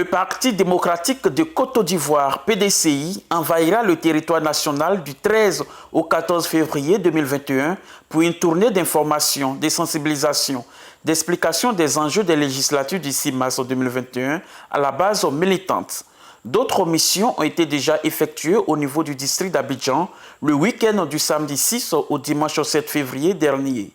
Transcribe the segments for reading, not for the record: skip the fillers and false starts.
Le Parti démocratique de Côte d'Ivoire, PDCI, envahira le territoire national du 13 au 14 février 2021 pour une tournée d'information, de sensibilisation, d'explication des enjeux des législatives du 6 mars 2021 à la base militante. D'autres missions ont été déjà effectuées au niveau du district d'Abidjan le week-end du samedi 6 au dimanche 7 février dernier.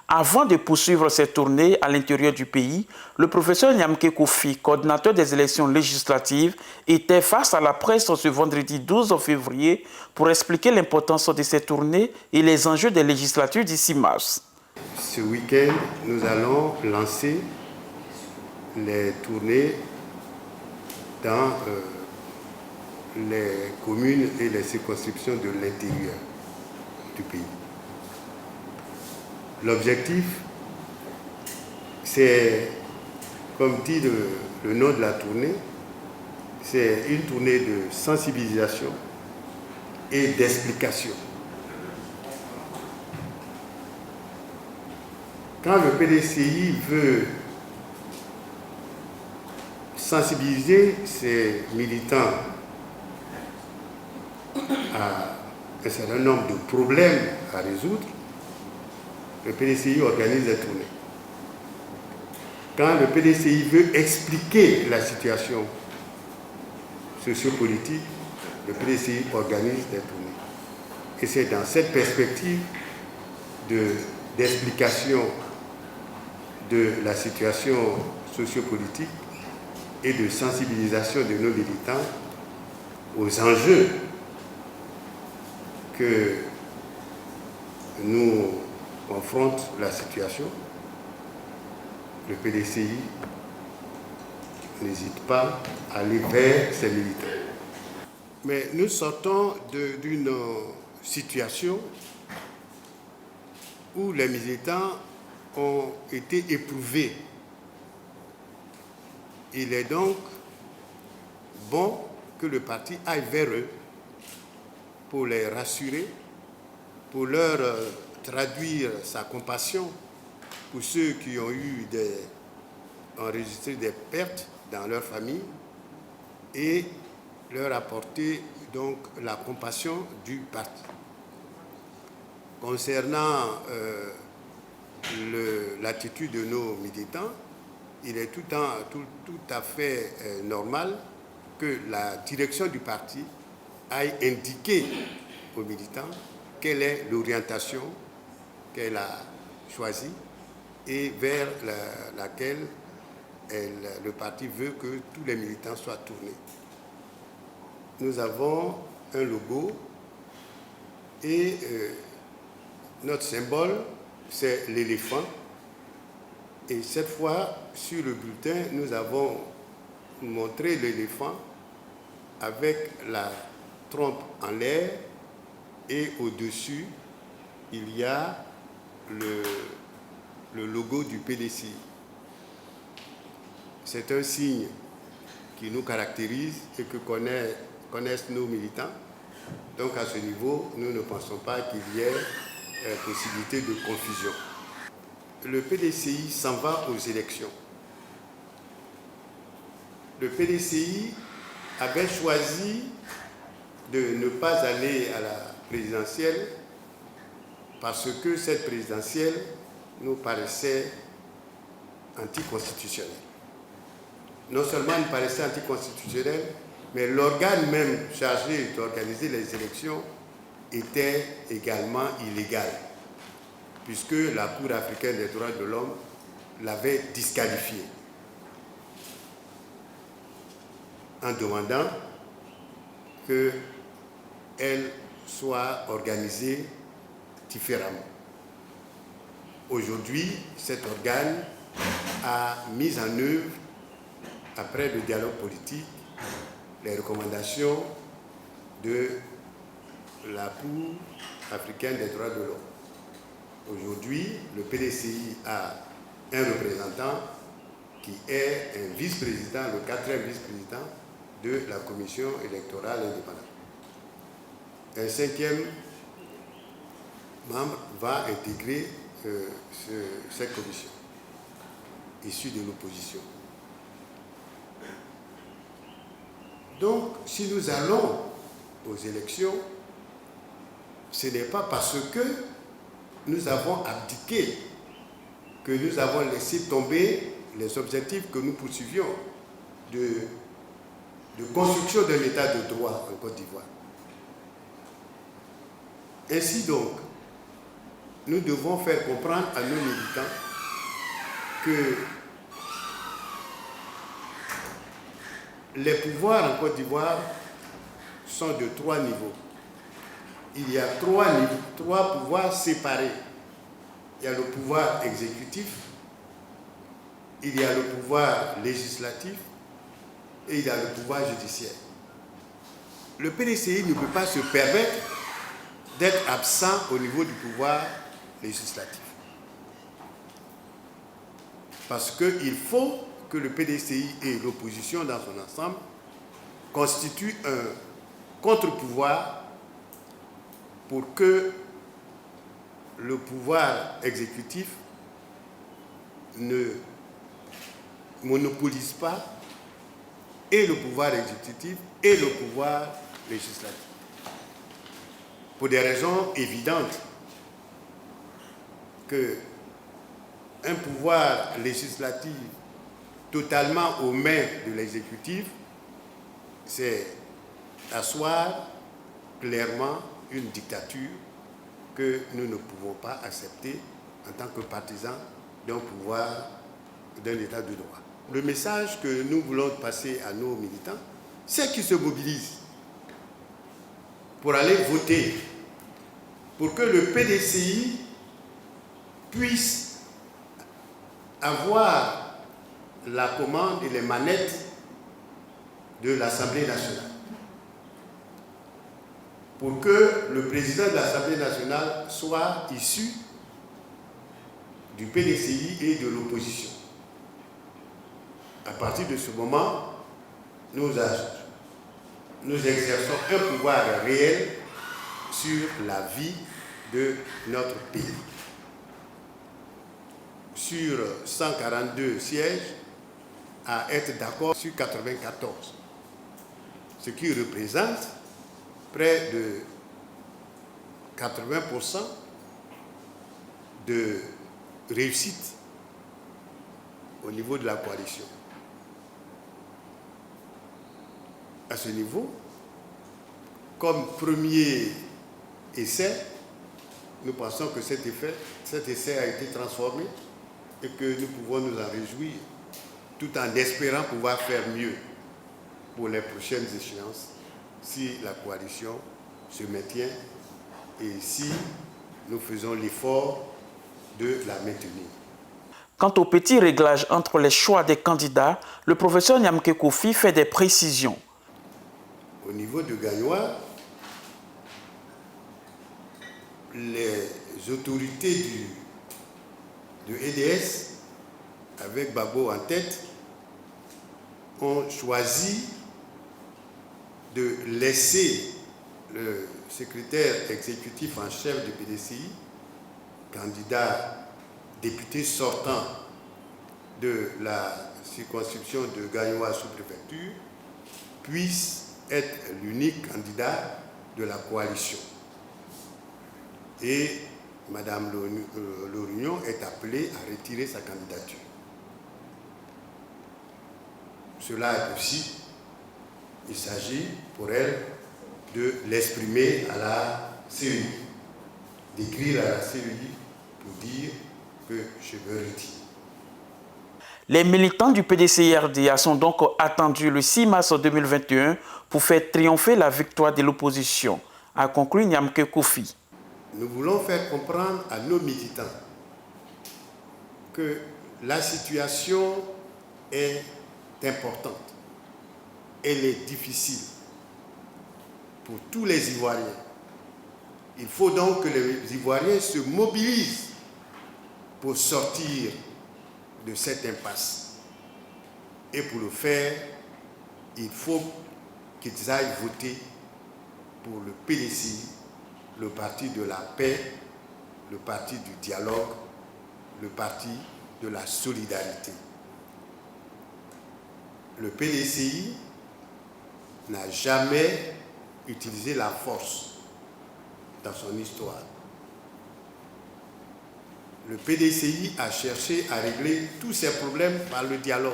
Avant de poursuivre cette tournée à l'intérieur du pays, le professeur Nyamke Kofi, coordinateur des élections législatives, était face à la presse ce vendredi 12 février pour expliquer l'importance de cette tournée et les enjeux des législatives du 6 mars. Ce week-end, nous allons lancer les tournées dans les communes et les circonscriptions de l'intérieur du pays. L'objectif, c'est, comme dit le nom de la tournée, c'est une tournée de sensibilisation et d'explication. Quand le PDCI veut sensibiliser ses militants à un certain nombre de problèmes à résoudre, le PDCI organise des tournées. Quand le PDCI veut expliquer la situation sociopolitique, le PDCI organise des tournées. Et c'est dans cette perspective d'explication de la situation sociopolitique et de sensibilisation de nos militants aux enjeux que nous confronte la situation, le PDCI n'hésite pas à aller vers ses militants. Mais nous sortons d'une situation où les militants ont été éprouvés. Il est donc bon que le parti aille vers eux pour les rassurer, pour leur traduire sa compassion pour ceux qui ont enregistré des pertes dans leur famille et leur apporter donc la compassion du parti. Concernant l'attitude de nos militants, il est tout à fait normal que la direction du parti aille indiquer aux militants quelle est l'orientation qu'elle a choisie et vers laquelle le parti veut que tous les militants soient tournés. Nous avons un logo et notre symbole, c'est l'éléphant. Et cette fois, sur le bulletin, nous avons montré l'éléphant avec la trompe en l'air et au-dessus, il y a le logo du PDCI. C'est un signe qui nous caractérise et que connaissent nos militants. Donc à ce niveau, nous ne pensons pas qu'il y ait possibilité de confusion. Le PDCI s'en va aux élections. Le PDCI avait choisi de ne pas aller à la présidentielle parce que cette présidentielle nous paraissait anticonstitutionnelle. Non seulement elle paraissait anticonstitutionnelle, mais l'organe même chargé d'organiser les élections était également illégal, puisque la Cour africaine des droits de l'homme l'avait disqualifié en demandant qu'elle soit organisée différemment. Aujourd'hui, cet organe a mis en œuvre, après le dialogue politique, les recommandations de la Cour africaine des droits de l'homme. Aujourd'hui, le PDCI a un représentant qui est un vice-président, le 4e vice-président de la Commission électorale indépendante. Un 5e membre va intégrer cette commission, issue de l'opposition. Donc, si nous allons aux élections, ce n'est pas parce que nous avons abdiqué, que nous avons laissé tomber les objectifs que nous poursuivions de construction d'un état de droit en Côte d'Ivoire. Ainsi donc, nous devons faire comprendre à nos militants que les pouvoirs en Côte d'Ivoire sont de 3 niveaux. Il y a 3 pouvoirs séparés. Il y a le pouvoir exécutif, il y a le pouvoir législatif et il y a le pouvoir judiciaire. Le PDCI ne peut pas se permettre d'être absent au niveau du pouvoir législatif. Parce qu'il faut que le PDCI et l'opposition dans son ensemble constituent un contre-pouvoir pour que le pouvoir exécutif ne monopolise pas et le pouvoir exécutif et le pouvoir législatif. Pour des raisons évidentes que un pouvoir législatif totalement aux mains de l'exécutif, c'est asseoir clairement une dictature que nous ne pouvons pas accepter en tant que partisans d'un pouvoir, d'un état de droit. Le message que nous voulons passer à nos militants, c'est qu'ils se mobilisent pour aller voter, pour que le PDCI puisse avoir la commande et les manettes de l'Assemblée nationale. Pour que le président de l'Assemblée nationale soit issu du PDCI et de l'opposition. À partir de ce moment, nous exerçons un pouvoir réel sur la vie de notre pays. Sur 142 sièges, à être d'accord sur 94, ce qui représente près de 80% de réussite au niveau de la coalition. À ce niveau, comme premier essai, nous pensons que cet essai a été transformé et que nous pouvons nous en réjouir, tout en espérant pouvoir faire mieux pour les prochaines échéances si la coalition se maintient et si nous faisons l'effort de la maintenir. Quant au petit réglage entre les choix des candidats, le professeur Nyamke Kofi fait des précisions. Au niveau de Gagnoa, les autorités de EDS, avec Babo en tête, ont choisi de laisser le secrétaire exécutif en chef du PDCI, candidat député sortant de la circonscription de Gagnoa sous-préfecture, puisse être l'unique candidat de la coalition. Et Mme Lorignon est appelée à retirer sa candidature. Cela est possible. Il s'agit pour elle de l'exprimer à la CEI, d'écrire à la CEI pour dire que je me retire. Les militants du PDCI-RDA sont donc attendus le 6 mars 2021 pour faire triompher la victoire de l'opposition, a conclu Nyamke Kofi. Nous voulons faire comprendre à nos militants que la situation est importante, elle est difficile pour tous les Ivoiriens. Il faut donc que les Ivoiriens se mobilisent pour sortir de cette impasse. Et pour le faire, il faut qu'ils aillent voter pour le PDCI, le parti de la paix, le parti du dialogue, le parti de la solidarité. Le PDCI n'a jamais utilisé la force dans son histoire. Le PDCI a cherché à régler tous ces problèmes par le dialogue.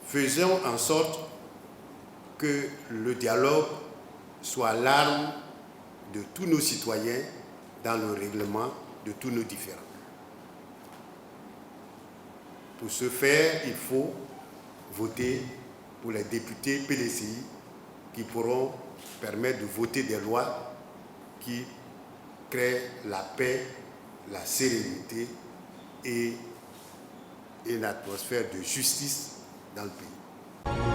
Faisons en sorte que le dialogue soit l'arme de tous nos citoyens dans le règlement de tous nos différends. Pour ce faire, il faut voter pour les députés PDCI qui pourront permettre de voter des lois qui créent la paix, la sérénité et une atmosphère de justice dans le pays.